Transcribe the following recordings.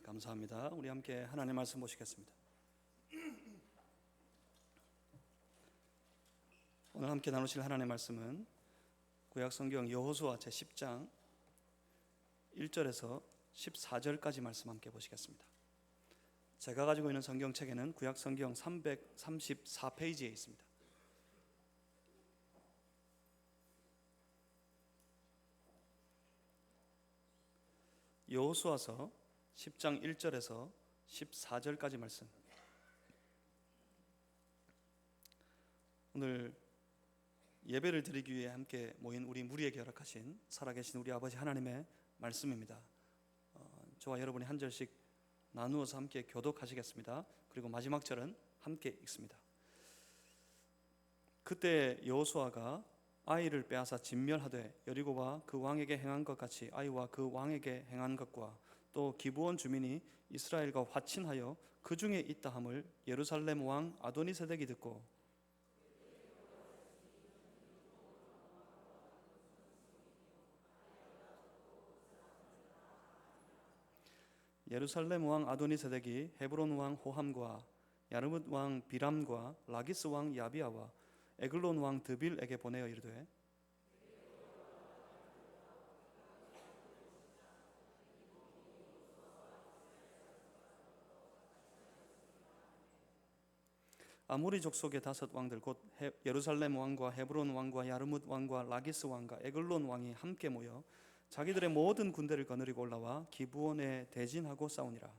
감사합니다. 우리 함께 하나님의 말씀 보시겠습니다. 오늘 함께 나누실 하나님의 말씀은 구약성경 여호수아 제10장 1절에서 14절까지 말씀 함께 보시겠습니다. 제가 가지고 있는 성경책에는 구약성경 334페이지에 있습니다. 여호수아서 10장 1절에서 14절까지 말씀. 오늘 예배를 드리기 위해 함께 모인 우리 무리에게 허락하신 살아계신 우리 아버지 하나님의 말씀입니다. 저와 여러분이 한 절씩 나누어서 함께 교독하시겠습니다. 그리고 마지막 절은 함께 읽습니다. 그때 여호수아가 아이를 빼앗아 진멸하되 여리고와 그 왕에게 행한 것 같이 아이와 그 왕에게 행한 것과 또 기브온 주민이 이스라엘과 화친하여 그 중에 있다 함을 예루살렘 왕 아도니세덱이 듣고 예루살렘 왕 아도니세덱이 헤브론 왕 호함과 야르뭇 왕 비람과 라기스 왕 야비아와 에글론 왕 드빌에게 보내어 이르되 아모리 족속의 5 왕들 곧 예루살렘 왕과 헤브론 왕과 야르뭇 왕과 라기스 왕과 에글론 왕이 함께 모여 자기들의 모든 군대를 거느리고 올라와 기브온에 대진하고 싸우니라.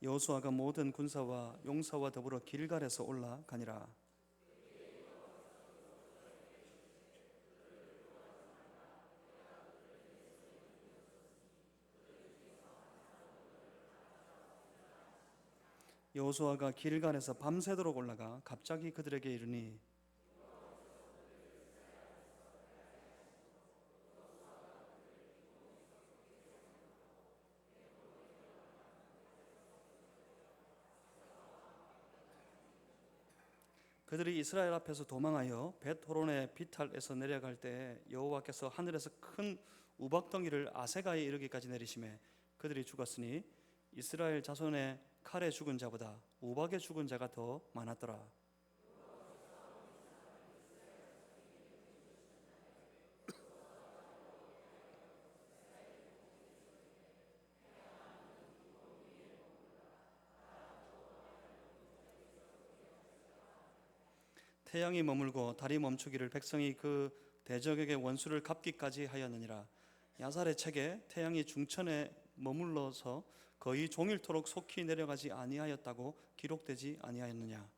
여호수아가 모든 군사와 용사와 더불어 길갈에서 올라가니라. 여호수아가 길갈에서 밤새도록 올라가 갑자기 그들에게 이르니 그들이 이스라엘 앞에서 도망하여 벳호론의 비탈에서 내려갈 때 여호와께서 하늘에서 큰 우박덩이를 아세가에 이르기까지 내리시매 그들이 죽었으니 이스라엘 자손의 칼에 죽은 자보다 우박에 죽은 자가 더 많았더라. 태양이 머물고 달이 멈추기를 백성이 그 대적에게 원수를 갚기까지 하였느니라. 야살의 책에 태양이 중천에 머물러서 거의 종일토록 속히 내려가지 아니하였다고 기록되지 아니하였느냐.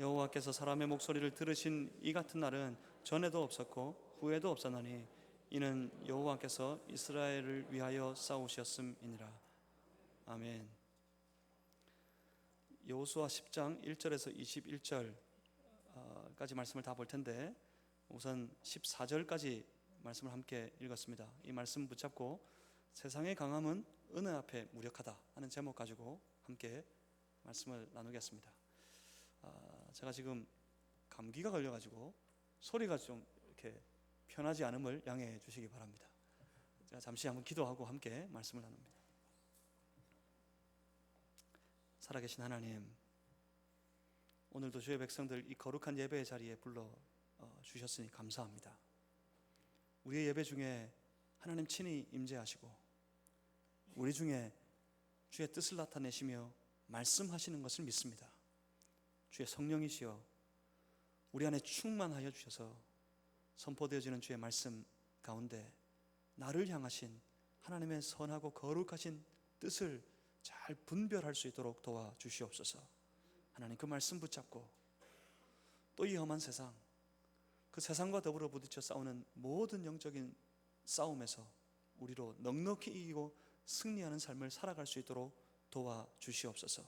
여호와께서 사람의 목소리를 들으신 이 같은 날은 전에도 없었고 후에도 없었나니 이는 여호와께서 이스라엘을 위하여 싸우셨음이니라. 아멘. 여호수아 10장 1절에서 21절 까지 말씀을 다 볼 텐데 우선 14절까지 말씀을 함께 읽었습니다. 이 말씀 붙잡고 세상의 강함은 은혜 앞에 무력하다 하는 제목 가지고 함께 말씀을 나누겠습니다. 제가 지금 감기가 걸려가지고 소리가 좀 이렇게 편하지 않음을 양해해 주시기 바랍니다. 제가 잠시 한번 기도하고 함께 말씀을 나눕니다. 살아계신 하나님, 오늘도 주의 백성들 이 거룩한 예배의 자리에 불러 주셨으니 감사합니다. 우리의 예배 중에 하나님 친히 임재하시고 우리 중에 주의 뜻을 나타내시며 말씀하시는 것을 믿습니다. 주의 성령이시여 우리 안에 충만하여 주셔서 선포되어지는 주의 말씀 가운데 나를 향하신 하나님의 선하고 거룩하신 뜻을 잘 분별할 수 있도록 도와주시옵소서. 하나님 그 말씀 붙잡고 또 이 험한 세상, 그 세상과 더불어 부딪혀 싸우는 모든 영적인 싸움에서 우리로 넉넉히 이기고 승리하는 삶을 살아갈 수 있도록 도와주시옵소서.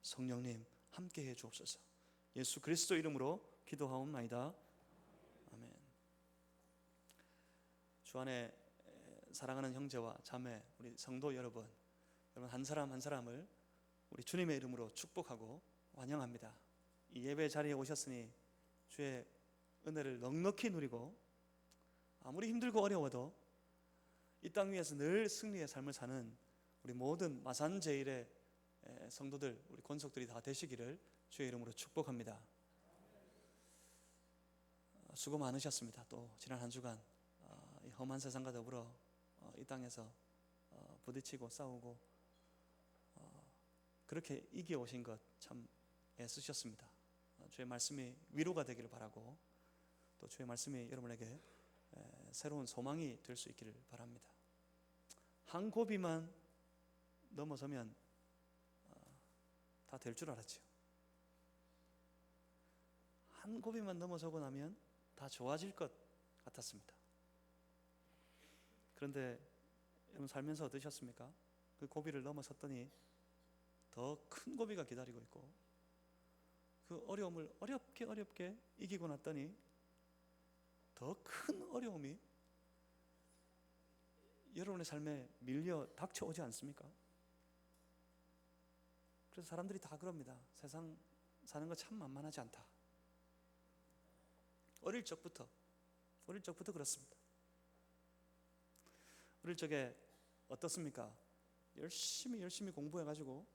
성령님 함께해 주옵소서. 예수 그리스도 이름으로 기도하옵나이다. 아멘. 주안에 사랑하는 형제와 자매, 우리 성도 여러분 한 사람 한 사람을 우리 주님의 이름으로 축복하고 환영합니다. 이 예배 자리에 오셨으니 주의 은혜를 넉넉히 누리고 아무리 힘들고 어려워도 이 땅 위에서 늘 승리의 삶을 사는 우리 모든 마산제일의 성도들, 우리 권속들이 다 되시기를 주의 이름으로 축복합니다. 수고 많으셨습니다. 또 지난 한 주간 이 험한 세상과 더불어 이 땅에서 부딪히고 싸우고 그렇게 이겨오신 것 참 애쓰셨습니다. 주의 말씀이 위로가 되기를 바라고 또 주의 말씀이 여러분에게 새로운 소망이 될 수 있기를 바랍니다. 한 고비만 넘어서면 다 될 줄 알았죠. 한 고비만 넘어서고 나면 다 좋아질 것 같았습니다. 그런데 여러분 살면서 어떠셨습니까? 그 고비를 넘어섰더니 더 큰 고비가 기다리고 있고 그 어려움을 어렵게 이기고 났더니 더 큰 어려움이 여러분의 삶에 밀려 닥쳐오지 않습니까? 그래서 사람들이 다 그럽니다. 세상 사는 거 참 만만하지 않다. 어릴 적부터 그렇습니다. 어릴 적에 어떻습니까? 열심히 공부해가지고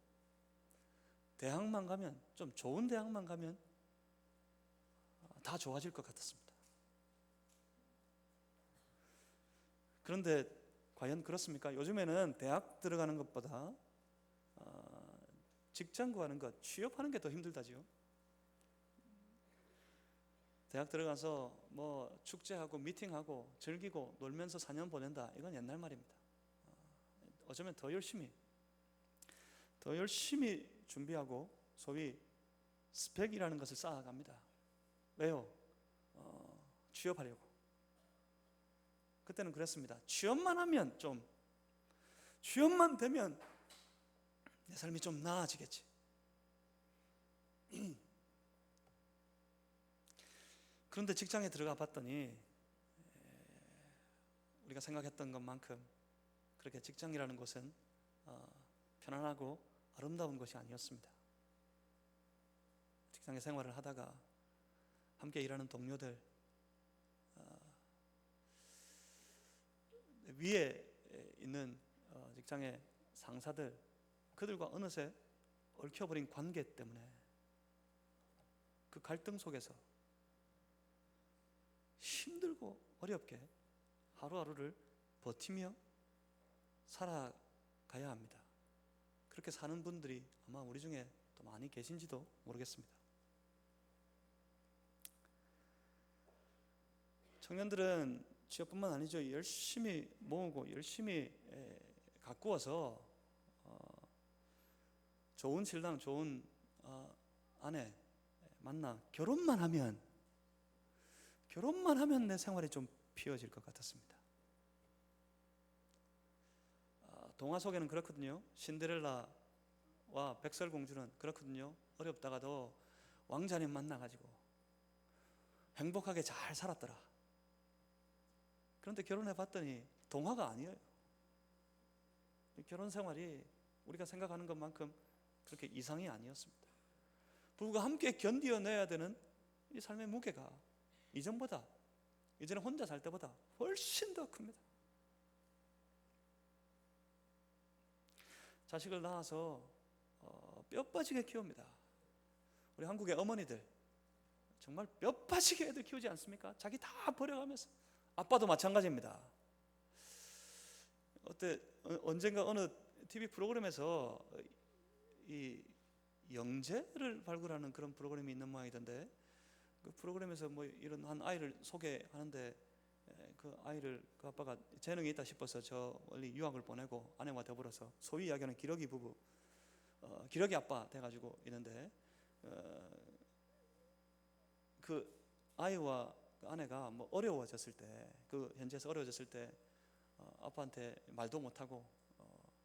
대학만 가면, 좀 좋은 대학만 가면 다 좋아질 것 같았습니다. 그런데 과연 그렇습니까? 요즘에는 대학 들어가는 것보다 직장 구하는 것, 취업하는 게 더 힘들다지요. 대학 들어가서 뭐 축제하고 미팅하고 즐기고 놀면서 4년 보낸다, 이건 옛날 말입니다. 어쩌면 더 열심히 준비하고 소위 스펙이라는 것을 쌓아갑니다. 왜요? 취업하려고. 그때는 그랬습니다. 취업만 되면 내 삶이 좀 나아지겠지. 그런데 직장에 들어가 봤더니 우리가 생각했던 것만큼 그렇게 직장이라는 곳은 편안하고 아름다운 것이 아니었습니다. 직장의 생활을 하다가 함께 일하는 동료들, 위에 있는 직장의 상사들, 그들과 어느새 얽혀버린 관계 때문에 그 갈등 속에서 힘들고 어렵게 하루하루를 버티며 살아가야 합니다. 그렇게 사는 분들이 아마 우리 중에 또 많이 계신지도 모르겠습니다. 청년들은 취업뿐만 아니죠. 열심히 모으고 열심히 가꾸어서 좋은 신랑, 좋은 아내 만나 결혼만 하면 내 생활이 좀 피어질 것 같았습니다. 동화 속에는 그렇거든요. 신데렐라와 백설공주는 그렇거든요. 어렵다가도 왕자님 만나가지고 행복하게 잘 살았더라. 그런데 결혼해 봤더니 동화가 아니에요. 결혼 생활이 우리가 생각하는 것만큼 그렇게 이상이 아니었습니다. 부부가 함께 견디어내야 되는 이 삶의 무게가 이제는 혼자 살 때보다 훨씬 더 큽니다. 자식을 낳아서 뼈 빠지게 키웁니다. 우리 한국의 어머니들 정말 뼈 빠지게 애들 키우지 않습니까? 자기 다 버려가면서. 아빠도 마찬가지입니다. 언젠가 어느 TV 프로그램에서 이 영재를 발굴하는 그런 프로그램이 있는 모양이던데, 그 프로그램에서 뭐 이런 한 아이를 소개하는데 그 아이를 그 아빠가 재능이 있다 싶어서 저 멀리 유학을 보내고 아내와 더불어서 소위 이야기하는 기러기 부부, 기러기 아빠 돼가지고 있는데, 그 아이와 그 아내가 뭐 어려워졌을 때, 그 현지에서 어려워졌을 때 아빠한테 말도 못하고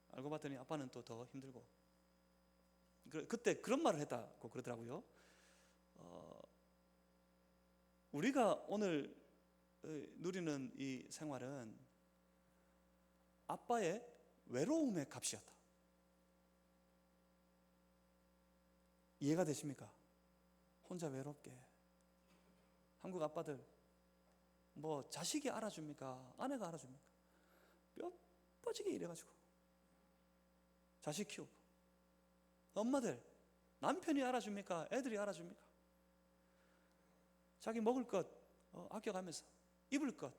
알고 봤더니 아빠는 또 더 힘들고, 그때 그런 말을 했다고 그러더라고요. 우리가 오늘 누리는 이 생활은 아빠의 외로움의 값이었다. 이해가 되십니까? 혼자 외롭게. 한국 아빠들 뭐 자식이 알아줍니까? 아내가 알아줍니까? 뼈 빠지게 일해가지고 자식 키우고. 엄마들 남편이 알아줍니까? 애들이 알아줍니까? 자기 먹을 것 아껴가면서 입을 것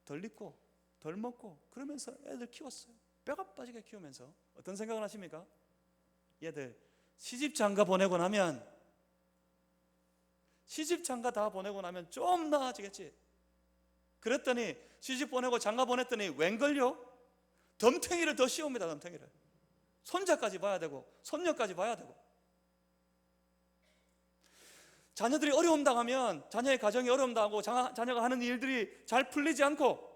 덜 입고 덜 먹고 그러면서 애들 키웠어요. 뼈가 빠지게 키우면서. 어떤 생각을 하십니까? 얘들 시집 장가 보내고 나면 좀 나아지겠지. 그랬더니 시집 보내고 장가 보냈더니 웬걸요? 덤탱이를 더 씌웁니다. 덤탱이를. 손자까지 봐야 되고 손녀까지 봐야 되고. 자녀들이 어려움 당하면, 자녀의 가정이 어려움 당하고 자녀가 하는 일들이 잘 풀리지 않고,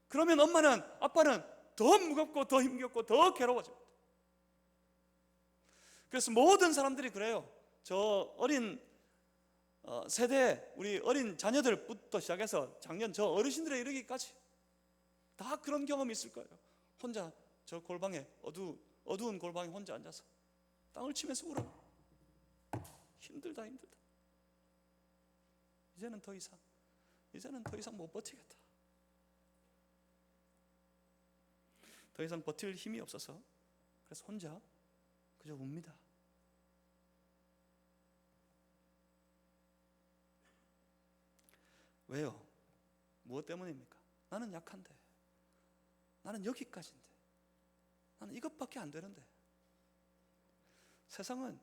그러면 엄마는, 아빠는 더 무겁고 더 힘겹고 더 괴로워집니다. 그래서 모든 사람들이 그래요. 저 어린 세대, 우리 어린 자녀들부터 시작해서 작년 저 어르신들에 이르기까지 다 그런 경험이 있을 거예요. 혼자 저 골방에, 어두운 골방에 혼자 앉아서 땅을 치면서 울어요. 힘들다. 이제는 더 이상 못 버티겠다. 더 이상 버틸 힘이 없어서 그래서 혼자 그저 웁니다. 왜요? 무엇 때문입니까? 나는 약한데, 나는 여기까지인데, 나는 이것밖에 안 되는데. 세상은,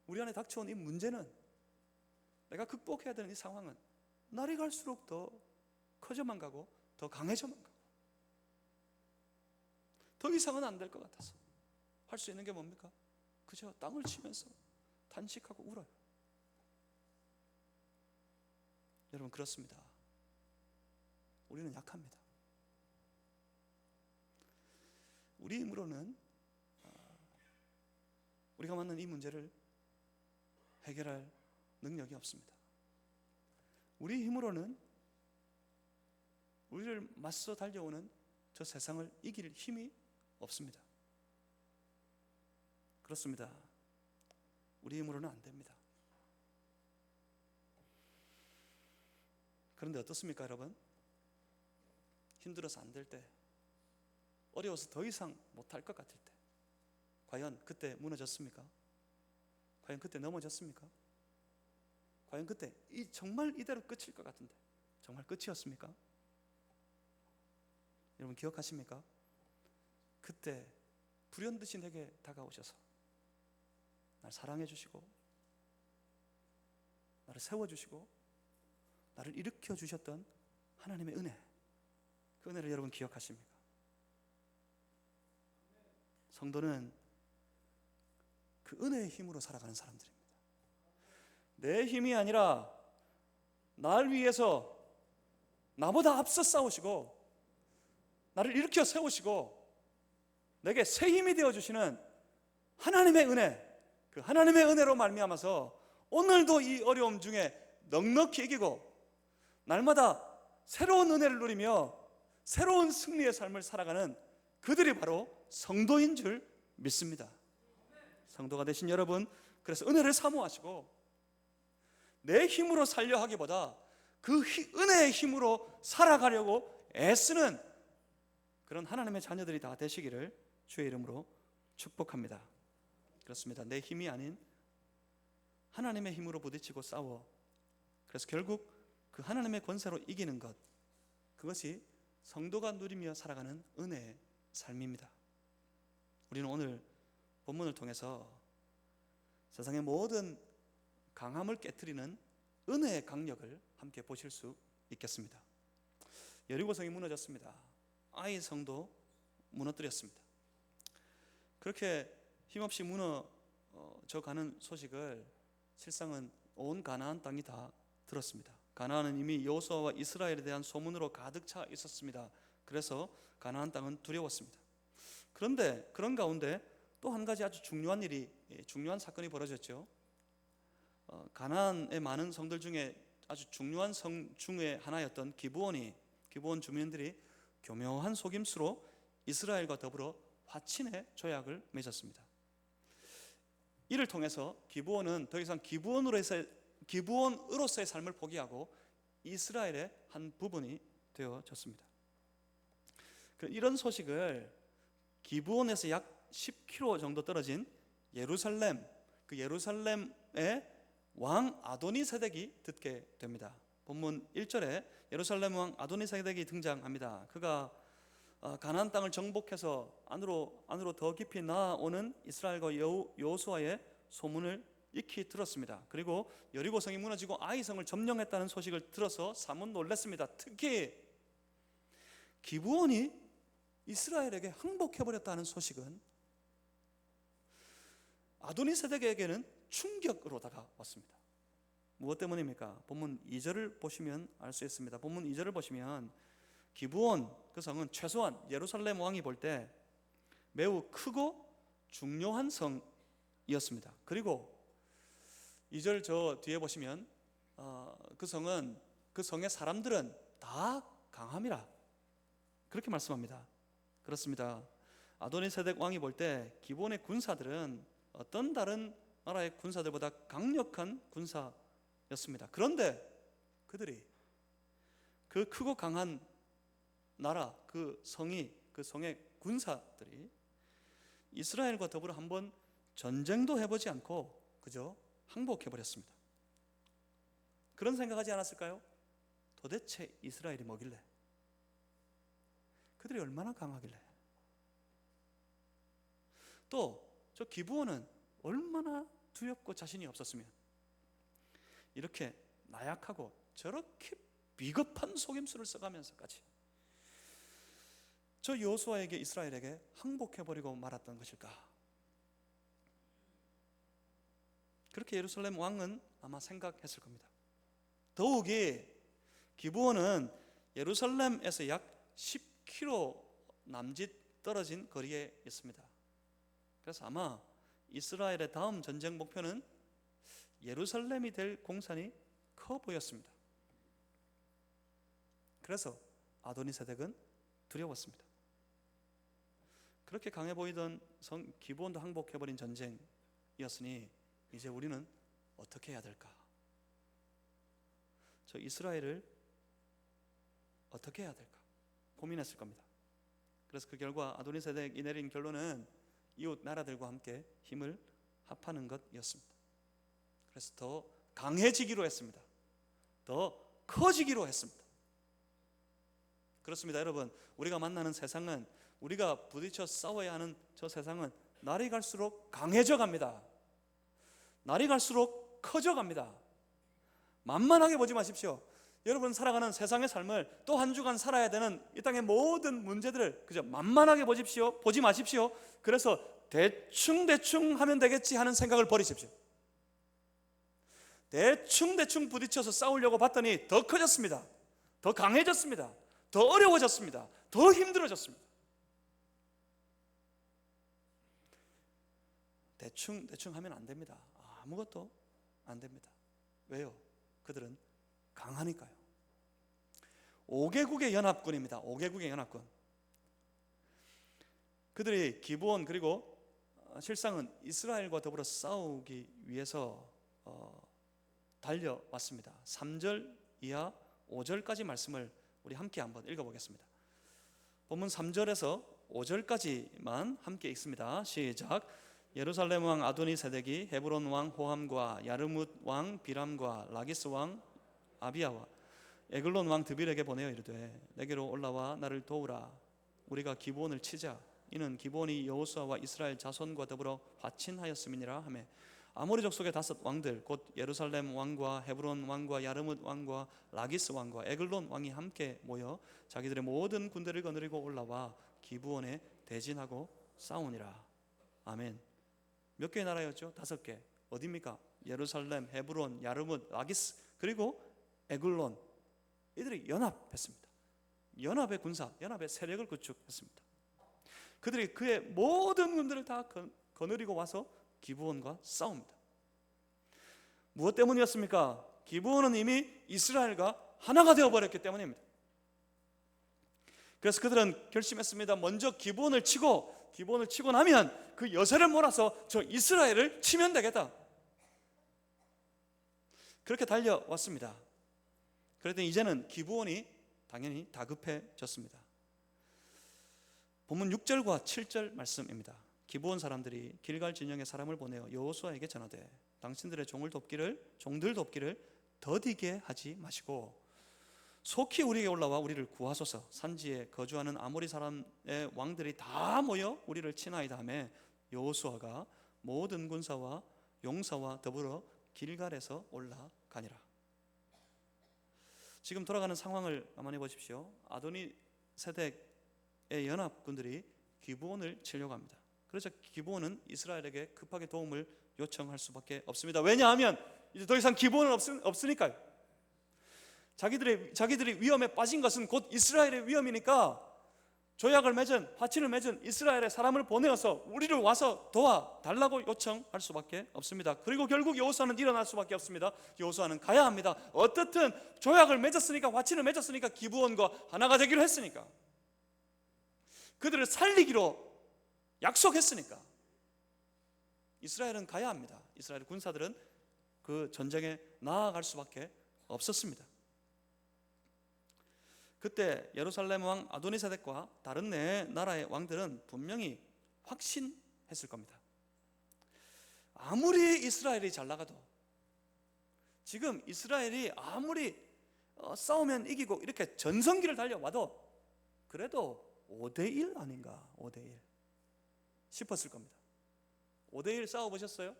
우리 안에 닥쳐온 이 문제는, 내가 극복해야 되는 이 상황은 날이 갈수록 더 커져만 가고 더 강해져만 가고, 더 이상은 안 될 것 같아서 할 수 있는 게 뭡니까? 그저 땅을 치면서 단식하고 울어요. 여러분, 그렇습니다. 우리는 약합니다. 우리 힘으로는 우리가 만난 이 문제를 해결할 능력이 없습니다. 우리 힘으로는 우리를 맞서 달려오는 저 세상을 이길 힘이 없습니다. 그렇습니다. 우리 힘으로는 안 됩니다. 그런데 어떻습니까, 여러분? 힘들어서 안 될 때, 어려워서 더 이상 못할 것 같을 때, 과연 그때 무너졌습니까? 과연 그때 넘어졌습니까? 과연 그때 정말 이대로 끝일 것 같은데 정말 끝이었습니까? 여러분, 기억하십니까? 그때 불현듯이 내게 다가오셔서 나를 사랑해 주시고, 나를 세워주시고, 나를 일으켜 주셨던 하나님의 은혜, 그 은혜를 여러분 기억하십니까? 성도는 그 은혜의 힘으로 살아가는 사람들입니다. 내 힘이 아니라 날 위해서 나보다 앞서 싸우시고 나를 일으켜 세우시고 내게 새 힘이 되어주시는 하나님의 은혜, 그 하나님의 은혜로 말미암아서 오늘도 이 어려움 중에 넉넉히 이기고 날마다 새로운 은혜를 누리며 새로운 승리의 삶을 살아가는 그들이 바로 성도인 줄 믿습니다. 성도가 되신 여러분, 그래서 은혜를 사모하시고 내 힘으로 살려 하기보다 그 은혜의 힘으로 살아가려고 애쓰는 그런 하나님의 자녀들이 다 되시기를 주의 이름으로 축복합니다. 그렇습니다. 내 힘이 아닌 하나님의 힘으로 부딪히고 싸워, 그래서 결국 그 하나님의 권세로 이기는 것, 그것이 성도가 누리며 살아가는 은혜의 삶입니다. 우리는 오늘 본문을 통해서 세상의 모든 강함을 깨트리는 은혜의 강력을 함께 보실 수 있겠습니다. 여리고성이 무너졌습니다. 아이 성도 무너뜨렸습니다. 그렇게 힘없이 무너져 가는 소식을 실상은 온 가나안 땅이 다 들었습니다. 가나안은 이미 여호수아와 이스라엘에 대한 소문으로 가득 차 있었습니다. 그래서 가나안 땅은 두려웠습니다. 그런데 그런 가운데 또 한 가지 아주 중요한 사건이 벌어졌죠. 가나안의 많은 성들 중에 아주 중요한 성 중에 하나였던 기브온 주민들이 교묘한 속임수로 이스라엘과 더불어 화친의 조약을 맺었습니다. 이를 통해서 기브온은 더 이상 기브온으로서의 삶을 포기하고 이스라엘의 한 부분이 되어졌습니다. 이런 소식을 기브온에서 약 10km 정도 떨어진 예루살렘, 그 예루살렘의 왕 아도니세덱이 듣게 됩니다. 본문 1절에 예루살렘 왕 아도니세덱이 등장합니다. 그가 가나안 땅을 정복해서 안으로 더 깊이 나아오는 이스라엘과 여호수아의 소문을 익히 들었습니다. 그리고 여리고 성이 무너지고 아이 성을 점령했다는 소식을 들어서 사뭇 놀랐습니다. 특히 기브온이 이스라엘에게 항복해버렸다는 소식은 아도니세덱에게는 충격으로 다가왔습니다. 무엇 때문입니까? 본문 2절을 보시면 알 수 있습니다. 본문 2절을 보시면 기브온 그 성은 최소한 예루살렘 왕이 볼 때 매우 크고 중요한 성이었습니다. 그리고 2절 저 뒤에 보시면 그 성의 사람들은 다 강함이라 그렇게 말씀합니다. 그렇습니다. 아도니세덱 왕이 볼 때 기브온의 군사들은 어떤 다른 나라의 군사들보다 강력한 군사였습니다. 그런데 그들이 그 크고 강한 나라, 그 성의 군사들이 이스라엘과 더불어 한번 전쟁도 해보지 않고 그저 항복해버렸습니다. 그런 생각하지 않았을까요? 도대체 이스라엘이 뭐길래? 그들이 얼마나 강하길래? 또 저 기브온은 얼마나 두렵고 자신이 없었으면 이렇게 나약하고 저렇게 비겁한 속임수를 써가면서까지 저 여호수아에게 이스라엘에게 항복해버리고 말았던 것일까? 그렇게 예루살렘 왕은 아마 생각했을 겁니다. 더욱이 기브온은 예루살렘에서 약 10km 남짓 떨어진 거리에 있습니다. 그래서 아마 이스라엘의 다음 전쟁 목표는 예루살렘이 될 공산이 커 보였습니다. 그래서 아도니세덱은 두려웠습니다. 그렇게 강해 보이던 성 기브온도 항복해버린 전쟁이었으니 이제 우리는 어떻게 해야 될까? 저 이스라엘을 어떻게 해야 될까? 고민했을 겁니다. 그래서 그 결과 아도니세덱이 내린 결론은 이웃 나라들과 함께 힘을 합하는 것이었습니다. 그래서 더 강해지기로 했습니다. 더 커지기로 했습니다. 그렇습니다. 여러분, 우리가 만나는 세상은, 우리가 부딪혀 싸워야 하는 저 세상은 날이 갈수록 강해져 갑니다. 날이 갈수록 커져 갑니다. 만만하게 보지 마십시오. 여러분 살아가는 세상의 삶을 또 한 주간 살아야 되는 이 땅의 모든 문제들을 그저 만만하게 보지 마십시오. 그래서 대충 하면 되겠지 하는 생각을 버리십시오. 대충 부딪혀서 싸우려고 봤더니 더 커졌습니다. 더 강해졌습니다. 더 어려워졌습니다. 더 힘들어졌습니다. 대충 하면 안 됩니다. 아무것도 안 됩니다. 왜요? 그들은 강하니까요. 5개국의 연합군입니다. 5개국의 연합군. 그들이 기브온 그리고 실상은 이스라엘과 더불어 싸우기 위해서 달려왔습니다. 3절 이하 5절까지 말씀을 우리 함께 한번 읽어보겠습니다. 본문 3절에서 5절까지만 함께 읽습니다. 시작. 예루살렘 왕 아도니세덱이 헤브론 왕 호함과 야르뭇 왕 비람과 라기스 왕 아비야와 에글론 왕 드빌에게 보내어 이르되 내게로 올라와 나를 도우라. 우리가 기브온을 치자. 이는 기브온이 여호수아와 이스라엘 자손과 더불어 화친하였음이니라 하매 아모리 족속의 5 왕들 곧 예루살렘 왕과 헤브론 왕과 야르뭇 왕과 라기스 왕과 에글론 왕이 함께 모여 자기들의 모든 군대를 거느리고 올라와 기브온에 대진하고 싸우니라. 아멘. 몇 개의 나라였죠? 5개. 어디입니까? 예루살렘, 헤브론, 야르뭇, 라기스 그리고 에글론. 이들이 연합했습니다. 연합의 군사, 연합의 세력을 구축했습니다. 그들이 그의 모든 군대를 다 거느리고 와서 기브온과 싸웁니다. 무엇 때문이었습니까? 기브온은 이미 이스라엘과 하나가 되어버렸기 때문입니다. 그래서 그들은 결심했습니다. 먼저 기브온을 치고 나면 그 여세를 몰아서 저 이스라엘을 치면 되겠다. 그렇게 달려왔습니다. 그랬더니 이제는 기브온이 당연히 다급해졌습니다. 본문 6절과 7절 말씀입니다. 기브온 사람들이 길갈 진영에 사람을 보내어 여호수아에게 전하되 당신들의 종들 돕기를 더디게 하지 마시고 속히 우리에게 올라와 우리를 구하소서. 산지에 거주하는 아모리 사람의 왕들이 다 모여 우리를 치나이다 하매 여호수아가 모든 군사와 용사와 더불어 길갈에서 올라가니라. 지금 돌아가는 상황을 가만히 보십시오. 아도니 세덱의 연합군들이 기브온을 치려고 합니다. 그래서 기브온은 이스라엘에게 급하게 도움을 요청할 수밖에 없습니다. 왜냐하면 이제 더 이상 기브온은 없으니까요. 자기들이 위험에 빠진 것은 곧 이스라엘의 위험이니까 조약을 맺은, 화친을 맺은 이스라엘의 사람을 보내어서 우리를 와서 도와달라고 요청할 수밖에 없습니다. 그리고 결국 여호수아는 일어날 수밖에 없습니다. 여호수아는 가야 합니다. 어떻든 조약을 맺었으니까, 화친을 맺었으니까, 기브온과 하나가 되기로 했으니까, 그들을 살리기로 약속했으니까 이스라엘은 가야 합니다. 이스라엘 군사들은 그 전쟁에 나아갈 수밖에 없었습니다. 그때 예루살렘 왕 아도니세덱과 다른 네 나라의 왕들은 분명히 확신했을 겁니다. 아무리 이스라엘이 잘 나가도, 지금 이스라엘이 아무리 싸우면 이기고 이렇게 전성기를 달려와도 그래도 5대1 아닌가, 5대1 싶었을 겁니다. 5대1 싸워보셨어요?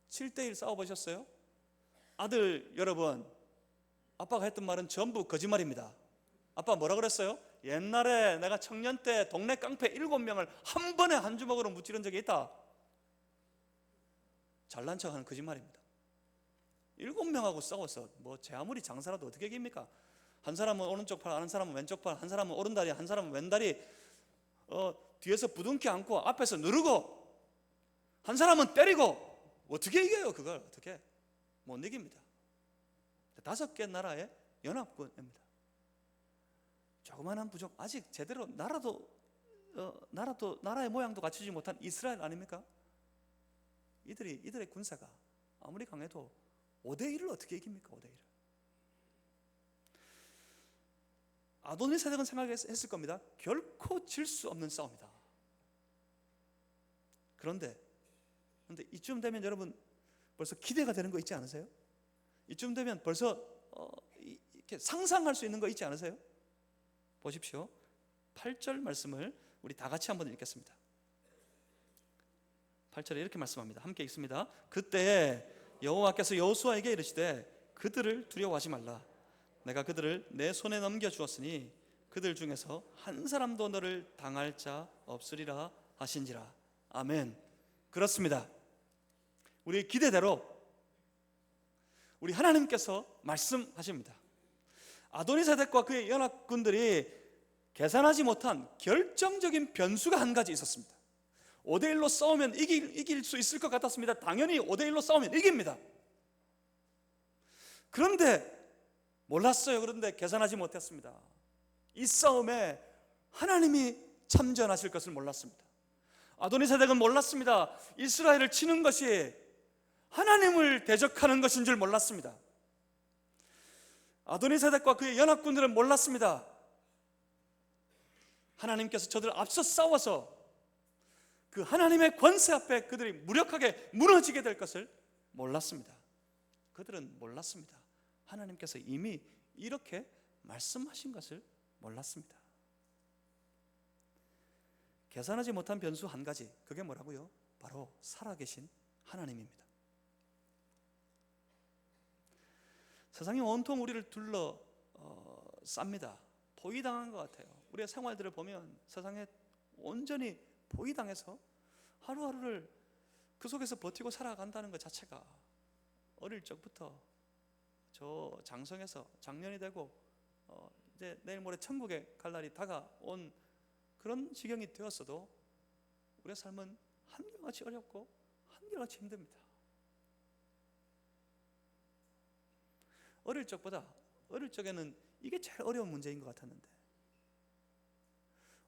7대1 싸워보셨어요? 아들 여러분, 아빠가 했던 말은 전부 거짓말입니다. 아빠 뭐라 그랬어요? 옛날에 내가 청년 때 동네 깡패 7명을 한 번에 한 주먹으로 무찌른 적이 있다. 잘난 척하는 거짓말입니다. 7명하고 싸워서 제 아무리 장사라도 어떻게 이깁니까? 한 사람은 오른쪽 팔, 한 사람은 왼쪽 팔, 한 사람은 오른다리, 한 사람은 왼다리, 뒤에서 부둥켜 안고 앞에서 누르고, 한 사람은 때리고, 어떻게 이겨요? 그걸 어떻게? 못 이깁니다. 5개 나라의 연합군입니다. 조그마한 부족, 아직 제대로 나라의 모양도 갖추지 못한 이스라엘 아닙니까? 이들의 군사가 아무리 강해도 5대1을 어떻게 이깁니까? 5대1을. 아도니세덱은 생각했을 겁니다. 결코 질 수 없는 싸움이다. 그런데 이쯤 되면 여러분 벌써 기대가 되는 거 있지 않으세요? 이쯤 되면 벌써 이렇게 상상할 수 있는 거 있지 않으세요? 보십시오. 8절 말씀을 우리 다 같이 한번 읽겠습니다. 8절에 이렇게 말씀합니다. 함께 읽습니다. 그때 여호와께서 여호수아에게 이르시되 그들을 두려워하지 말라. 내가 그들을 내 손에 넘겨주었으니 그들 중에서 한 사람도 너를 당할 자 없으리라 하신지라. 아멘. 그렇습니다. 우리의 기대대로 우리 하나님께서 말씀하십니다. 아도니세덱과 그의 연합군들이 계산하지 못한 결정적인 변수가 한 가지 있었습니다. 5대1로 싸우면 이길 수 있을 것 같았습니다. 당연히 5대1로 싸우면 이깁니다. 그런데 몰랐어요. 그런데 계산하지 못했습니다. 이 싸움에 하나님이 참전하실 것을 몰랐습니다. 아도니세덱은 몰랐습니다. 이스라엘을 치는 것이 하나님을 대적하는 것인 줄 몰랐습니다. 아도니세덱과 그의 연합군들은 몰랐습니다. 하나님께서 저들을 앞서 싸워서 그 하나님의 권세 앞에 그들이 무력하게 무너지게 될 것을 몰랐습니다. 그들은 몰랐습니다. 하나님께서 이미 이렇게 말씀하신 것을 몰랐습니다. 계산하지 못한 변수 한 가지, 그게 뭐라고요? 바로 살아계신 하나님입니다. 세상이 온통 우리를 둘러 쌉니다. 포위당한 것 같아요. 우리의 생활들을 보면 세상에 온전히 포위당해서 하루하루를 그 속에서 버티고 살아간다는 것 자체가 어릴 적부터 저 장성에서 장년이 되고 이제 내일 모레 천국에 갈 날이 다가온 그런 지경이 되었어도 우리의 삶은 한결같이 어렵고 한결같이 힘듭니다. 어릴 적에는 이게 제일 어려운 문제인 것 같았는데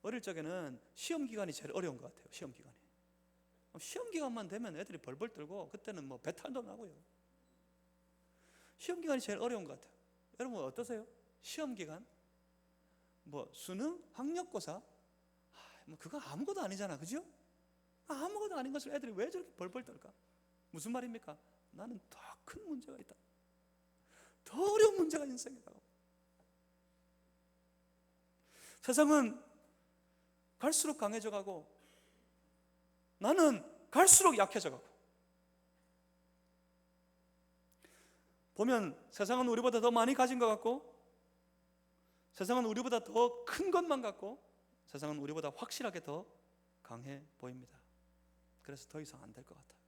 어릴 적에는 시험 기간이 제일 어려운 것 같아요. 시험 기간이. 시험 기간만 되면 애들이 벌벌 떨고 그때는 뭐 배탈도 나고요. 시험 기간이 제일 어려운 것 같아요. 여러분 어떠세요? 시험 기간? 뭐 수능, 학력고사, 뭐 그거 아무것도 아니잖아, 그죠? 아무것도 아닌 것을 애들이 왜 저렇게 벌벌 떨까? 무슨 말입니까? 나는 더 큰 문제가 있다. 더 어려운 문제가 인생이다. 세상은 갈수록 강해져 가고 나는 갈수록 약해져 가고, 보면 세상은 우리보다 더 많이 가진 것 같고, 세상은 우리보다 더 큰 것만 같고, 세상은 우리보다 확실하게 더 강해 보입니다. 그래서 더 이상 안 될 것 같아요.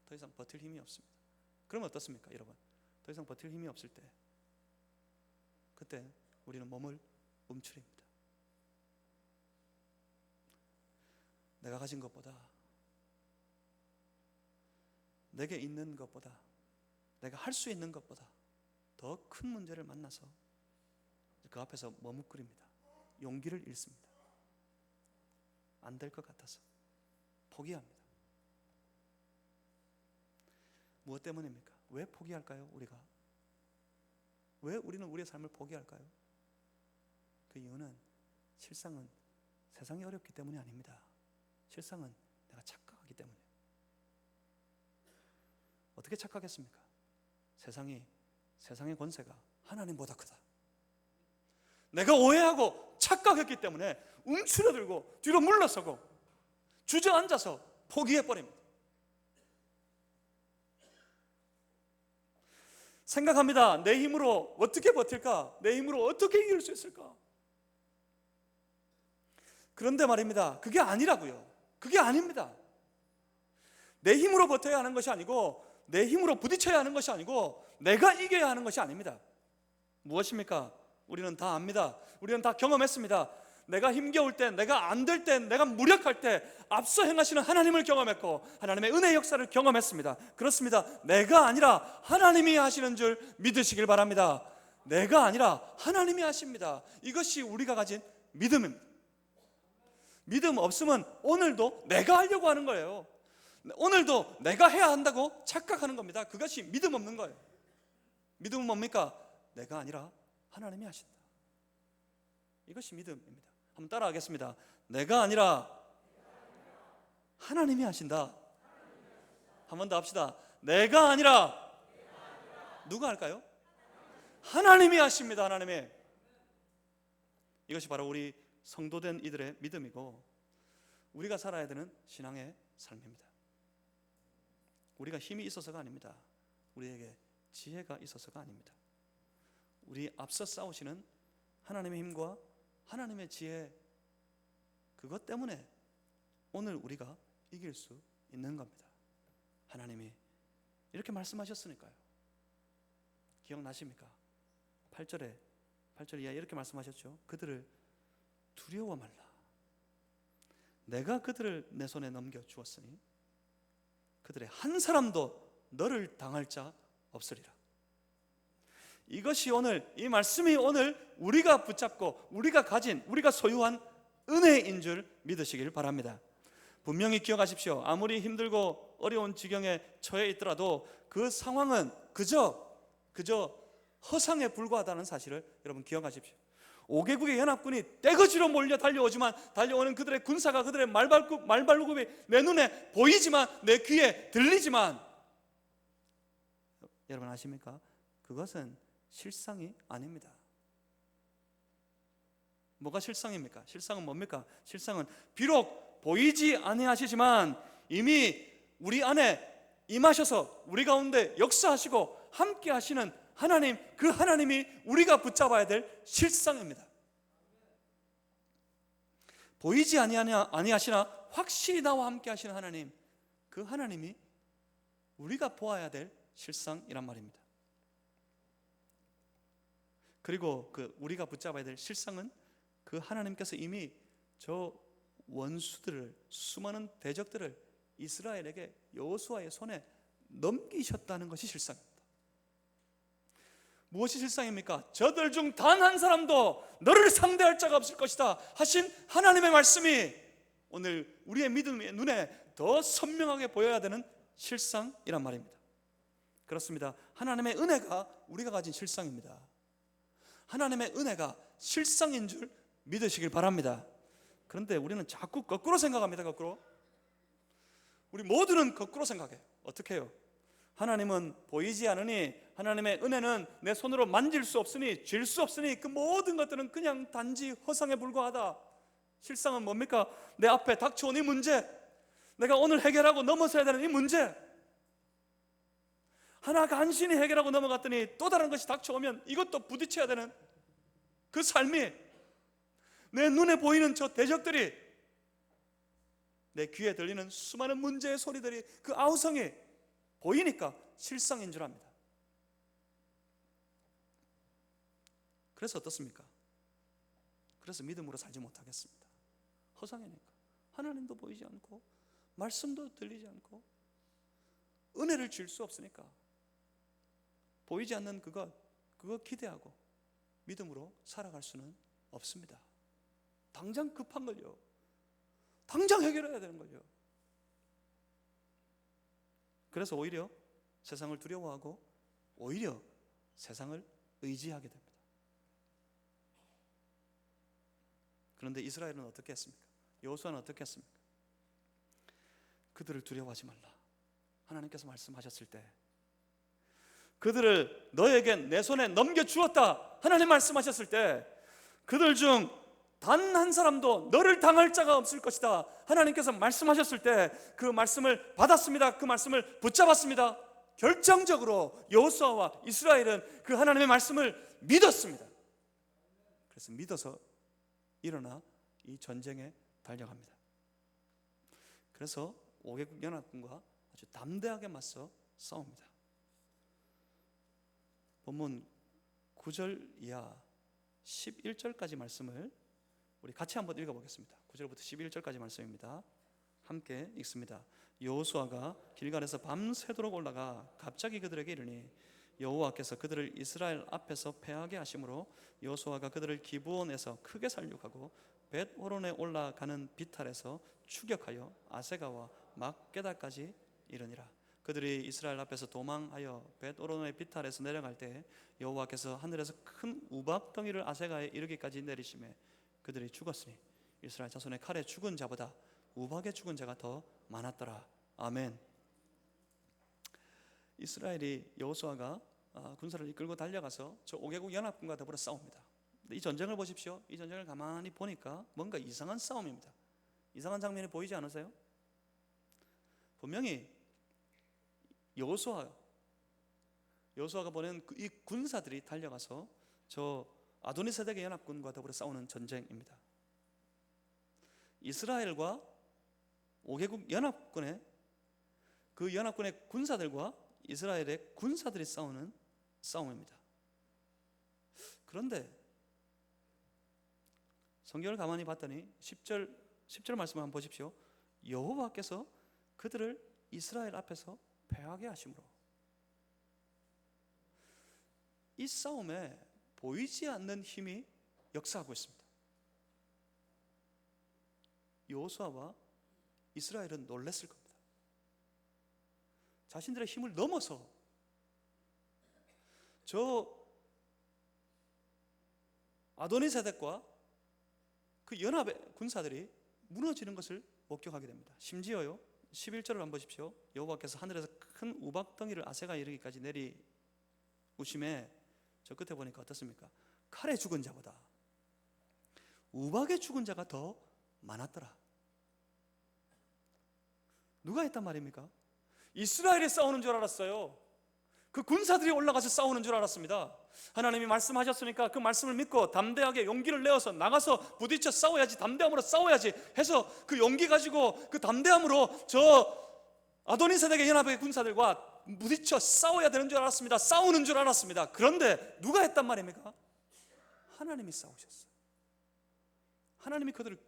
더 이상 버틸 힘이 없습니다. 그러면 어떻습니까, 여러분? 더 이상 버틸 힘이 없을 때, 그때 우리는 몸을 움츠립니다. 내가 가진 것보다, 내게 있는 것보다, 내가 할 수 있는 것보다 더 큰 문제를 만나서 그 앞에서 머뭇거립니다. 용기를 잃습니다. 안 될 것 같아서 포기합니다. 무엇 때문입니까? 왜 포기할까요? 우리가 왜 우리는 우리의 삶을 포기할까요? 그 이유는 실상은 세상이 어렵기 때문이 아닙니다. 실상은 내가 착각하기 때문이에요. 어떻게 착각했습니까? 세상의 권세가 하나님보다 크다. 내가 오해하고 착각했기 때문에 움츠러들고 뒤로 물러서고 주저앉아서 포기해버립니다. 생각합니다. 내 힘으로 어떻게 버틸까? 내 힘으로 어떻게 이길 수 있을까? 그런데 말입니다. 그게 아니라고요. 그게 아닙니다. 내 힘으로 버텨야 하는 것이 아니고, 내 힘으로 부딪혀야 하는 것이 아니고, 내가 이겨야 하는 것이 아닙니다. 무엇입니까? 우리는 다 압니다. 우리는 다 경험했습니다. 내가 힘겨울 때, 내가 안 될 때, 내가 무력할 때 앞서 행하시는 하나님을 경험했고, 하나님의 은혜의 역사를 경험했습니다. 그렇습니다. 내가 아니라 하나님이 하시는 줄 믿으시길 바랍니다. 내가 아니라 하나님이 하십니다. 이것이 우리가 가진 믿음입니다. 믿음 없으면 오늘도 내가 하려고 하는 거예요. 오늘도 내가 해야 한다고 착각하는 겁니다. 그것이 믿음 없는 거예요. 믿음은 뭡니까? 내가 아니라 하나님이 하신다. 이것이 믿음입니다. 한번 따라하겠습니다. 내가 아니라 하나님이 하신다. 한 번 더 합시다. 내가 아니라 누가 할까요? 하나님이 하십니다. 하나님이. 이것이 바로 우리 성도된 이들의 믿음이고, 우리가 살아야 되는 신앙의 삶입니다. 우리가 힘이 있어서가 아닙니다. 우리에게 지혜가 있어서가 아닙니다. 우리 앞서 싸우시는 하나님의 힘과 하나님의 지혜, 그것 때문에 오늘 우리가 이길 수 있는 겁니다. 하나님이 이렇게 말씀하셨으니까요. 기억나십니까? 8절 이하에 이렇게 말씀하셨죠. 그들을 두려워 말라. 내가 그들을 내 손에 넘겨주었으니 그들의 한 사람도 너를 당할 자 없으리라. 이것이 오늘, 이 말씀이 오늘 우리가 붙잡고 우리가 가진, 우리가 소유한 은혜인 줄 믿으시길 바랍니다. 분명히 기억하십시오. 아무리 힘들고 어려운 지경에 처해 있더라도 그 상황은 그저 허상에 불과하다는 사실을 여러분 기억하십시오. 5개국의 연합군이 떼거지로 몰려 달려오지만, 달려오는 그들의 군사가, 그들의 말발굽이 내 눈에 보이지만, 내 귀에 들리지만, 여러분 아십니까? 그것은 실상이 아닙니다. 뭐가 실상입니까? 실상은 뭡니까? 실상은 비록 보이지 아니하시지만 이미 우리 안에 임하셔서 우리 가운데 역사하시고 함께 하시는 하나님, 그 하나님이 우리가 붙잡아야 될 실상입니다. 보이지 아니하시나 확실히 나와 함께 하시는 하나님, 그 하나님이 우리가 보아야 될 실상이란 말입니다. 그리고 그 우리가 붙잡아야 될 실상은 그 하나님께서 이미 저 원수들을, 수많은 대적들을 이스라엘에게 여호수아의 손에 넘기셨다는 것이 실상입니다. 무엇이 실상입니까? 저들 중 단 한 사람도 너를 상대할 자가 없을 것이다 하신 하나님의 말씀이 오늘 우리의 믿음의 눈에 더 선명하게 보여야 되는 실상이란 말입니다. 그렇습니다. 하나님의 은혜가 우리가 가진 실상입니다. 하나님의 은혜가 실상인 줄 믿으시길 바랍니다. 그런데 우리는 자꾸 거꾸로 생각합니다. 거꾸로. 우리 모두는 거꾸로 생각해요. 어떻게 해요? 하나님은 보이지 않으니, 하나님의 은혜는 내 손으로 만질 수 없으니, 쥘 수 없으니 그 모든 것들은 그냥 단지 허상에 불과하다. 실상은 뭡니까? 내 앞에 닥쳐온 이 문제, 내가 오늘 해결하고 넘어서야 되는 이 문제, 하나 간신히 해결하고 넘어갔더니 또 다른 것이 닥쳐오면 이것도 부딪혀야 되는 그 삶이, 내 눈에 보이는 저 대적들이, 내 귀에 들리는 수많은 문제의 소리들이, 그 아우성이 보이니까 실상인 줄 압니다. 그래서 어떻습니까? 그래서 믿음으로 살지 못하겠습니다. 허상이니까. 하나님도 보이지 않고 말씀도 들리지 않고 은혜를 줄 수 없으니까 보이지 않는 그거 기대하고 믿음으로 살아갈 수는 없습니다. 당장 급한 걸요, 당장 해결해야 되는 걸요. 그래서 오히려 세상을 두려워하고 오히려 세상을 의지하게 됩니다. 그런데 이스라엘은 어떻게 했습니까? 여호수아는 어떻게 했습니까? 그들을 두려워하지 말라 하나님께서 말씀하셨을 때, 그들을 너에게 내 손에 넘겨주었다 하나님 말씀하셨을 때, 그들 중 단 한 사람도 너를 당할 자가 없을 것이다 하나님께서 말씀하셨을 때 그 말씀을 받았습니다. 그 말씀을 붙잡았습니다. 결정적으로 여호수아와 이스라엘은 그 하나님의 말씀을 믿었습니다. 그래서 믿어서 일어나 이 전쟁에 달려갑니다. 그래서 5개국 연합군과 아주 담대하게 맞서 싸웁니다. 본문 9절 이하 11절까지 말씀을 우리 같이 한번 읽어보겠습니다. 9절부터 11절까지 말씀입니다. 함께 읽습니다. 여호수아가 길갈에서 밤새도록 올라가 갑자기 그들에게 이르니 여호와께서 그들을 이스라엘 앞에서 패하게 하심으로 여호수아가 그들을 기브온에서 크게 살육하고 벳호론에 올라가는 비탈에서 추격하여 아세가와 막게다까지 이르니라. 그들이 이스라엘 앞에서 도망하여 벳호론의 비탈에서 내려갈 때 여호와께서 하늘에서 큰 우박덩이를 아세가에 이르기까지 내리심에 그들이 죽었으니 이스라엘 자손의 칼에 죽은 자보다 우박에 죽은 자가 더 많았더라. 아멘. 이스라엘이 여호수아가 군사를 이끌고 달려가서 저 5개국 연합군과 더불어 싸웁니다. 이 전쟁을 보십시오. 이 전쟁을 가만히 보니까 뭔가 이상한 싸움입니다. 이상한 장면이 보이지 않으세요? 분명히 여호수아가 보낸 이 군사들이 달려가서 저 아도니세덱의 연합군과 더불어 싸우는 전쟁입니다. 이스라엘과 5개국 연합군의 그 연합군의 군사들과 이스라엘의 군사들이 싸우는 싸움입니다. 그런데 성경을 가만히 봤더니 10절 말씀을 한번 보십시오. 여호와께서 그들을 이스라엘 앞에서 패하게 하심으로, 이 싸움에 보이지 않는 힘이 역사하고 있습니다. 여호수아와 이스라엘은 놀랐을 겁니다. 자신들의 힘을 넘어서 저 아도니세덱과 그 연합의 군사들이 무너지는 것을 목격하게 됩니다. 심지어요 11절을 한번 보십시오. 여호와께서 하늘에서 큰 우박덩이를 아세가 이르기까지 내리우심에, 저 끝에 보니까 어떻습니까? 칼에 죽은 자보다 우박에 죽은 자가 더 많았더라. 누가 했단 말입니까? 이스라엘이 싸우는 줄 알았어요. 그 군사들이 올라가서 싸우는 줄 알았습니다. 하나님이 말씀하셨으니까 그 말씀을 믿고 담대하게 용기를 내어서 나가서 부딪혀 싸워야지, 담대함으로 싸워야지 해서 그 용기 가지고 그 담대함으로 저 아도니세덱의 연합의 군사들과 부딪혀 싸워야 되는 줄 알았습니다. 싸우는 줄 알았습니다. 그런데 누가 했단 말입니까? 하나님이 싸우셨어요. 하나님이 그들을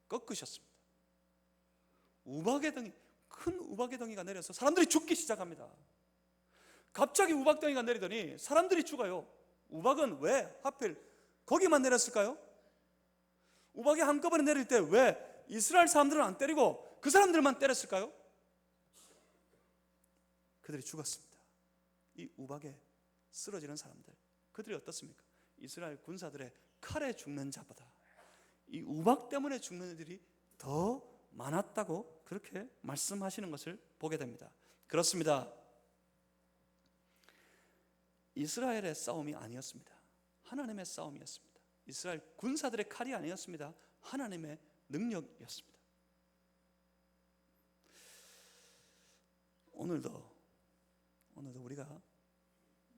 꺾으셨습니다. 큰 우박의 덩이가 내려서 사람들이 죽기 시작합니다. 갑자기 우박덩이가 내리더니 사람들이 죽어요. 우박은 왜 하필 거기만 내렸을까요? 우박이 한꺼번에 내릴 때 왜 이스라엘 사람들은 안 때리고 그 사람들만 때렸을까요? 그들이 죽었습니다. 이 우박에 쓰러지는 사람들, 그들이 어떻습니까? 이스라엘 군사들의 칼에 죽는 자보다 이 우박 때문에 죽는 이들이 더 많았다고 그렇게 말씀하시는 것을 보게 됩니다. 그렇습니다. 이스라엘의 싸움이 아니었습니다. 하나님의 싸움이었습니다. 이스라엘 군사들의 칼이 아니었습니다. 하나님의 능력이었습니다. 오늘도 우리가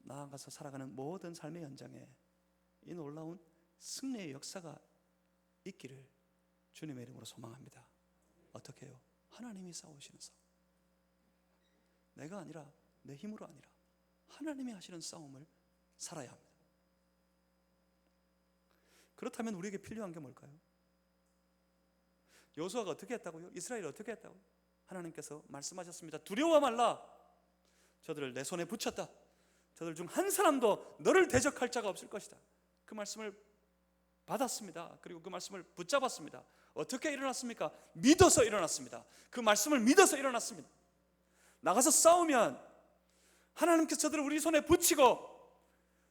나아가서 살아가는 모든 삶의 현장에 이 놀라운 승리의 역사가 있기를 주님의 이름으로 소망합니다. 어떻게 해요? 하나님이 싸우시는 싸움. 내가 아니라, 내 힘으로 아니라 하나님이 하시는 싸움을 살아야 합니다. 그렇다면 우리에게 필요한 게 뭘까요? 여호수아가 어떻게 했다고요? 이스라엘이 어떻게 했다고요? 하나님께서 말씀하셨습니다. 두려워 말라. 저들을 내 손에 붙였다. 저들 중 한 사람도 너를 대적할 자가 없을 것이다. 그 말씀을 받았습니다. 그리고 그 말씀을 붙잡았습니다. 어떻게 일어났습니까? 믿어서 일어났습니다. 그 말씀을 믿어서 일어났습니다. 나가서 싸우면 하나님께서 저들을 우리 손에 붙이고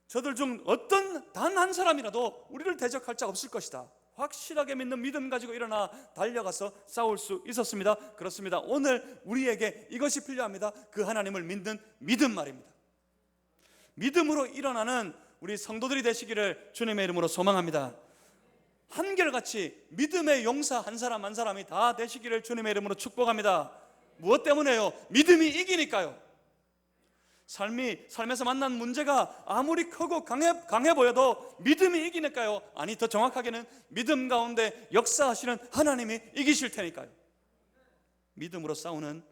저들 중 어떤 단 한 사람이라도 우리를 대적할 자가 없을 것이다. 확실하게 믿는 믿음 가지고 일어나 달려가서 싸울 수 있었습니다. 그렇습니다. 오늘 우리에게 이것이 필요합니다. 그 하나님을 믿는 믿음 말입니다. 믿음으로 일어나는 우리 성도들이 되시기를 주님의 이름으로 소망합니다. 한결같이 믿음의 용사 한 사람 한 사람이 다 되시기를 주님의 이름으로 축복합니다. 무엇 때문에요? 믿음이 이기니까요. 삶에서 만난 문제가 아무리 크고 강해 보여도 믿음이 이기니까요. 아니, 더 정확하게는 믿음 가운데 역사하시는 하나님이 이기실 테니까요. 믿음으로 싸우는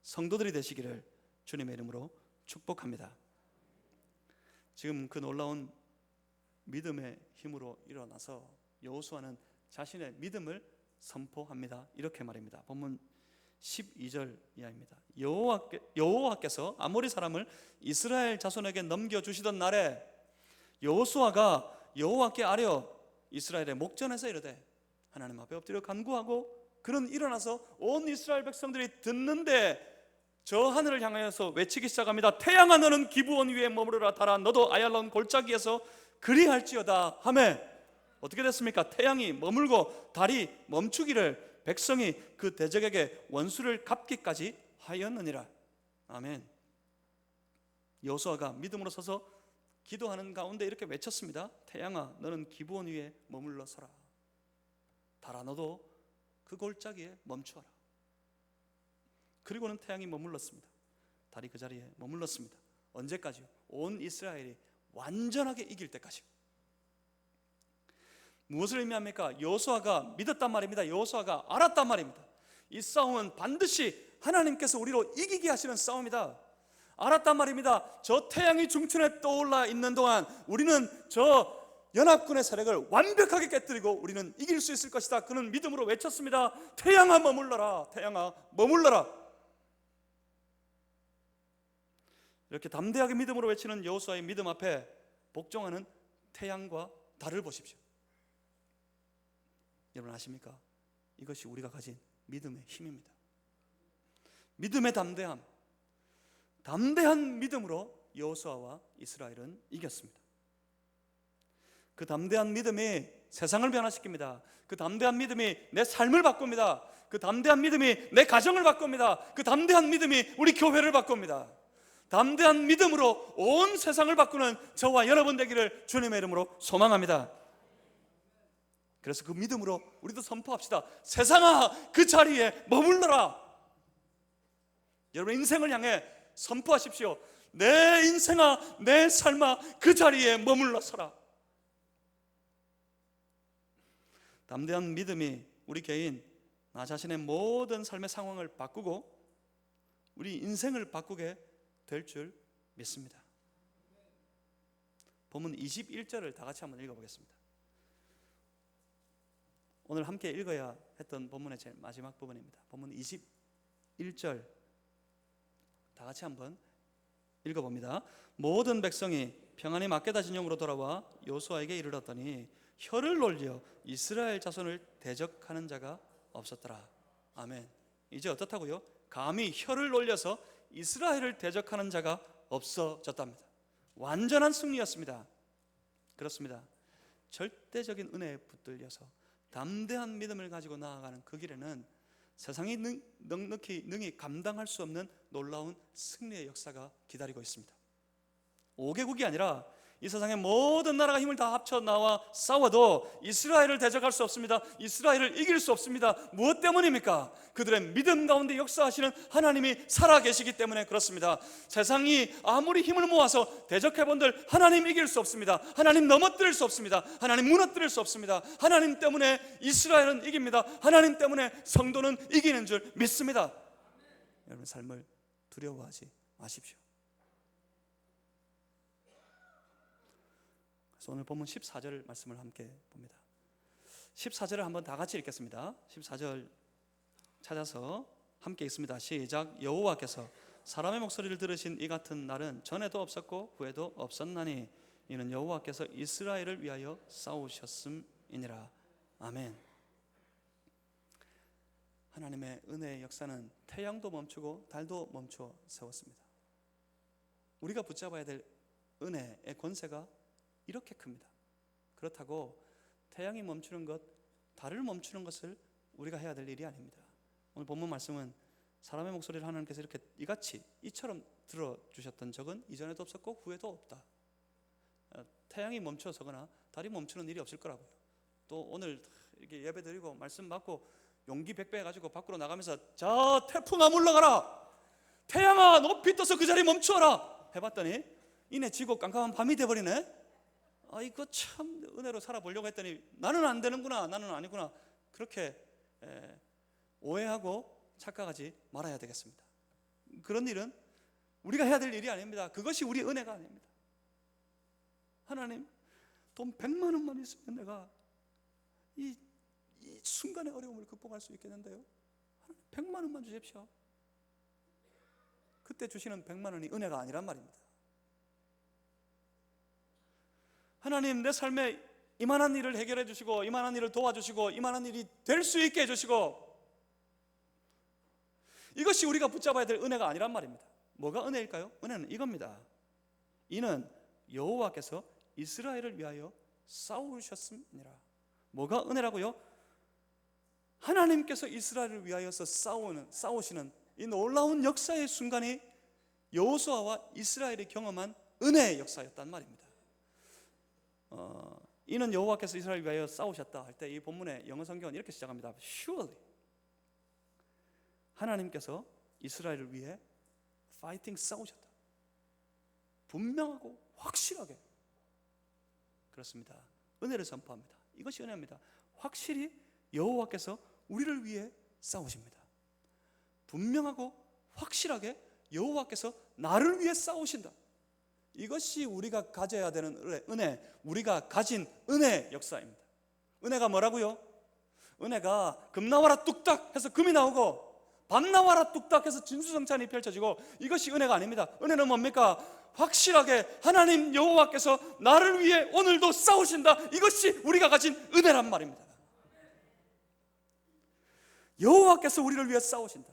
성도들이 되시기를 주님의 이름으로 축복합니다. 지금 그 놀라운 믿음의 힘으로 일어나서 여호수아는 자신의 믿음을 선포합니다. 이렇게 말입니다. 본문 12절 이하입니다. 여호와께서 아모리 사람을 이스라엘 자손에게 넘겨주시던 날에 여호수아가 여호와께 아뢰어 이스라엘의 목전에서 이르되 하나님 앞에 엎드려 간구하고 그는 일어나서 온 이스라엘 백성들이 듣는데 저 하늘을 향하여서 외치기 시작합니다. 태양아 너는 기브온 위에 머무르라. 달아 너도 아얄론 골짜기에서 그리할지어다 하매 어떻게 됐습니까? 태양이 머물고 달이 멈추기를 백성이 그 대적에게 원수를 갚기까지 하였느니라. 아멘. 여호수아가 믿음으로 서서 기도하는 가운데 이렇게 외쳤습니다. 태양아 너는 기브온 위에 머물러 서라. 달아 너도 그 골짜기에 멈추어라. 그리고는 태양이 머물렀습니다. 달이 그 자리에 머물렀습니다. 언제까지요? 온 이스라엘이 완전하게 이길 때까지요. 무엇을 의미합니까? 여호수아가 믿었단 말입니다. 여호수아가 알았단 말입니다. 이 싸움은 반드시 하나님께서 우리로 이기게 하시는 싸움이다. 알았단 말입니다. 저 태양이 중천에 떠올라 있는 동안 우리는 저 연합군의 세력을 완벽하게 깨뜨리고 우리는 이길 수 있을 것이다. 그는 믿음으로 외쳤습니다. 태양아 머물러라. 태양아 머물러라. 이렇게 담대하게 믿음으로 외치는 여호수아의 믿음 앞에 복종하는 태양과 달을 보십시오. 여러분 아십니까? 이것이 우리가 가진 믿음의 힘입니다. 믿음의 담대한 믿음으로 여호수아와 이스라엘은 이겼습니다. 그 담대한 믿음이 세상을 변화시킵니다. 그 담대한 믿음이 내 삶을 바꿉니다. 그 담대한 믿음이 내 가정을 바꿉니다. 그 담대한 믿음이 우리 교회를 바꿉니다. 담대한 믿음으로 온 세상을 바꾸는 저와 여러분 되기를 주님의 이름으로 소망합니다. 그래서 그 믿음으로 우리도 선포합시다. 세상아 그 자리에 머물러라. 여러분 인생을 향해 선포하십시오. 내 인생아 내 삶아 그 자리에 머물러 서라. 담대한 믿음이 우리 개인 나 자신의 모든 삶의 상황을 바꾸고 우리 인생을 바꾸게 될 줄 믿습니다. 본문 21절을 다 같이 한번 읽어보겠습니다. 오늘 함께 읽어야 했던 본문의 제일 마지막 부분입니다. 본문 21절 다 같이 한번 읽어봅니다. 모든 백성이 평안히 막게다 진영으로 돌아와 여호수아에게 이르렀더니 혀를 놀려 이스라엘 자손을 대적하는 자가 없었더라. 아멘. 이제 어떻다고요? 감히 혀를 놀려서 이스라엘을 대적하는 자가 없어졌답니다. 완전한 승리였습니다. 그렇습니다. 절대적인 은혜에 붙들려서 담대한 믿음을 가지고 나아가는 그 길에는 세상이 능히 감당할 수 없는 놀라운 승리의 역사가 기다리고 있습니다. 5개국이 아니라 이 세상의 모든 나라가 힘을 다 합쳐 나와 싸워도 이스라엘을 대적할 수 없습니다. 이스라엘을 이길 수 없습니다. 무엇 때문입니까? 그들의 믿음 가운데 역사하시는 하나님이 살아계시기 때문에 그렇습니다. 세상이 아무리 힘을 모아서 대적해본들 하나님 이길 수 없습니다. 하나님 넘어뜨릴 수 없습니다. 하나님 무너뜨릴 수 없습니다. 하나님 때문에 이스라엘은 이깁니다. 하나님 때문에 성도는 이기는 줄 믿습니다. 여러분 삶을 두려워하지 마십시오. 오늘 본문 14절 말씀을 함께 봅니다. 14절을 한번 다 같이 읽겠습니다. 14절 찾아서 함께 읽습니다. 시작. 여호와께서 사람의 목소리를 들으신 이 같은 날은 전에도 없었고 후에도 없었나니 이는 여호와께서 이스라엘을 위하여 싸우셨음이니라. 아멘. 하나님의 은혜의 역사는 태양도 멈추고 달도 멈추어 세웠습니다. 우리가 붙잡아야 될 은혜의 권세가 이렇게 큽니다. 그렇다고 태양이 멈추는 것, 달을 멈추는 것을 우리가 해야 될 일이 아닙니다. 오늘 본문 말씀은 사람의 목소리를 하나님께서 이렇게 이같이 이처럼 들어주셨던 적은 이전에도 없었고 후에도 없다. 태양이 멈춰서거나 달이 멈추는 일이 없을 거라고요. 또 오늘 이렇게 예배 드리고 말씀 받고 용기 백배 해가지고 밖으로 나가면서 자 태풍아 물러가라, 태양아 높이 떠서 그 자리 멈추어라 해봤더니 이내 지고 깜깜한 밤이 돼버리네. 이거 참 은혜로 살아보려고 했더니 나는 안 되는구나, 나는 아니구나, 그렇게 오해하고 착각하지 말아야 되겠습니다. 그런 일은 우리가 해야 될 일이 아닙니다. 그것이 우리의 은혜가 아닙니다. 하나님 돈 100만 원만 있으면 내가 이 순간의 어려움을 극복할 수 있겠는데요, 하나님 100만 원만 주십시오. 그때 주시는 100만 원이 은혜가 아니란 말입니다. 하나님 내 삶에 이만한 일을 해결해 주시고 이만한 일을 도와주시고 이만한 일이 될 수 있게 해주시고, 이것이 우리가 붙잡아야 될 은혜가 아니란 말입니다. 뭐가 은혜일까요? 은혜는 이겁니다. 이는 여호와께서 이스라엘을 위하여 싸우셨음이니라. 뭐가 은혜라고요? 하나님께서 이스라엘을 위하여서 싸우시는 이 놀라운 역사의 순간이 여호수아와 이스라엘이 경험한 은혜의 역사였단 말입니다. 이는 여호와께서 이스라엘을 위하여 싸우셨다 할 때 이 본문의 영어 성경은 이렇게 시작합니다. Surely 하나님께서 이스라엘을 위해 fighting 싸우셨다. 분명하고 확실하게. 그렇습니다. 은혜를 선포합니다. 이것이 은혜입니다. 확실히 여호와께서 우리를 위해 싸우십니다. 분명하고 확실하게 여호와께서 나를 위해 싸우신다. 이것이 우리가 가져야 되는 은혜, 우리가 가진 은혜의 역사입니다. 은혜가 뭐라고요? 은혜가 금 나와라 뚝딱 해서 금이 나오고 반 나와라 뚝딱 해서 진수성찬이 펼쳐지고, 이것이 은혜가 아닙니다. 은혜는 뭡니까? 확실하게 하나님 여호와께서 나를 위해 오늘도 싸우신다. 이것이 우리가 가진 은혜란 말입니다. 여호와께서 우리를 위해 싸우신다.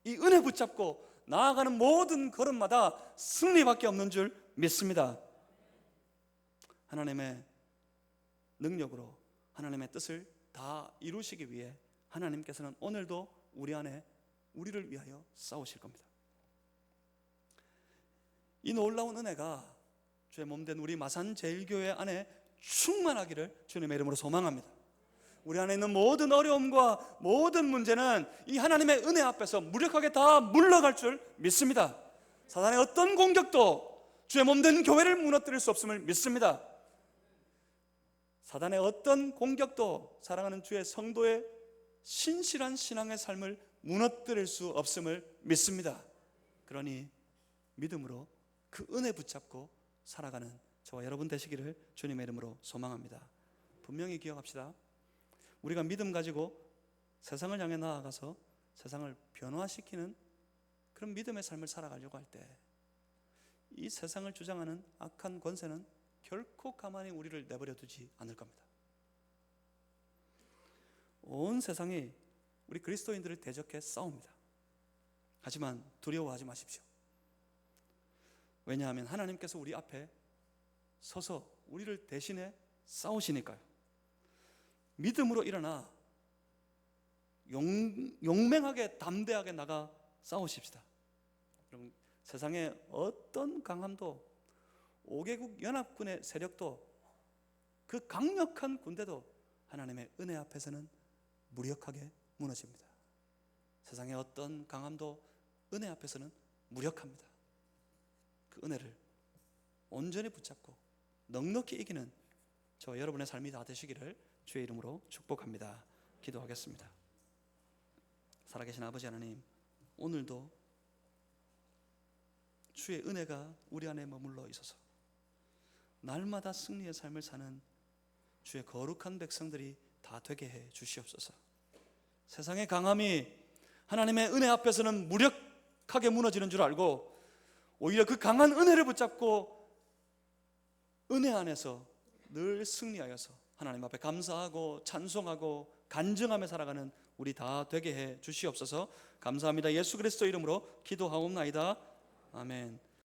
이 은혜 붙잡고 나아가는 모든 걸음마다 승리밖에 없는 줄 믿습니다. 하나님의 능력으로 하나님의 뜻을 다 이루시기 위해 하나님께서는 오늘도 우리 안에 우리를 위하여 싸우실 겁니다. 이 놀라운 은혜가 주의 몸된 우리 마산제일교회 안에 충만하기를 주님의 이름으로 소망합니다. 우리 안에 있는 모든 어려움과 모든 문제는 이 하나님의 은혜 앞에서 무력하게 다 물러갈 줄 믿습니다. 사단의 어떤 공격도 주의 몸된 교회를 무너뜨릴 수 없음을 믿습니다. 사단의 어떤 공격도 사랑하는 주의 성도의 신실한 신앙의 삶을 무너뜨릴 수 없음을 믿습니다. 그러니 믿음으로 그 은혜 붙잡고 살아가는 저와 여러분 되시기를 주님의 이름으로 소망합니다. 분명히 기억합시다. 우리가 믿음 가지고 세상을 향해 나아가서 세상을 변화시키는 그런 믿음의 삶을 살아가려고 할 때 이 세상을 주장하는 악한 권세는 결코 가만히 우리를 내버려 두지 않을 겁니다. 온 세상이 우리 그리스도인들을 대적해 싸웁니다. 하지만 두려워하지 마십시오. 왜냐하면 하나님께서 우리 앞에 서서 우리를 대신해 싸우시니까요. 믿음으로 일어나 용맹하게 담대하게 나가 싸우십시다. 여러분, 세상의 어떤 강함도, 5개국 연합군의 세력도, 그 강력한 군대도 하나님의 은혜 앞에서는 무력하게 무너집니다. 세상의 어떤 강함도 은혜 앞에서는 무력합니다. 그 은혜를 온전히 붙잡고 넉넉히 이기는 저와 여러분의 삶이 다 되시기를 주의 이름으로 축복합니다. 기도하겠습니다. 살아계신 아버지 하나님, 오늘도 주의 은혜가 우리 안에 머물러 있어서 날마다 승리의 삶을 사는 주의 거룩한 백성들이 다 되게 해 주시옵소서. 세상의 강함이 하나님의 은혜 앞에서는 무력하게 무너지는 줄 알고 오히려 그 강한 은혜를 붙잡고 은혜 안에서 늘 승리하여서 하나님 앞에 감사하고 찬송하고 간증하며 살아가는 우리 다 되게 해 주시옵소서. 감사합니다. 예수 그리스도 이름으로 기도하옵나이다. 아멘.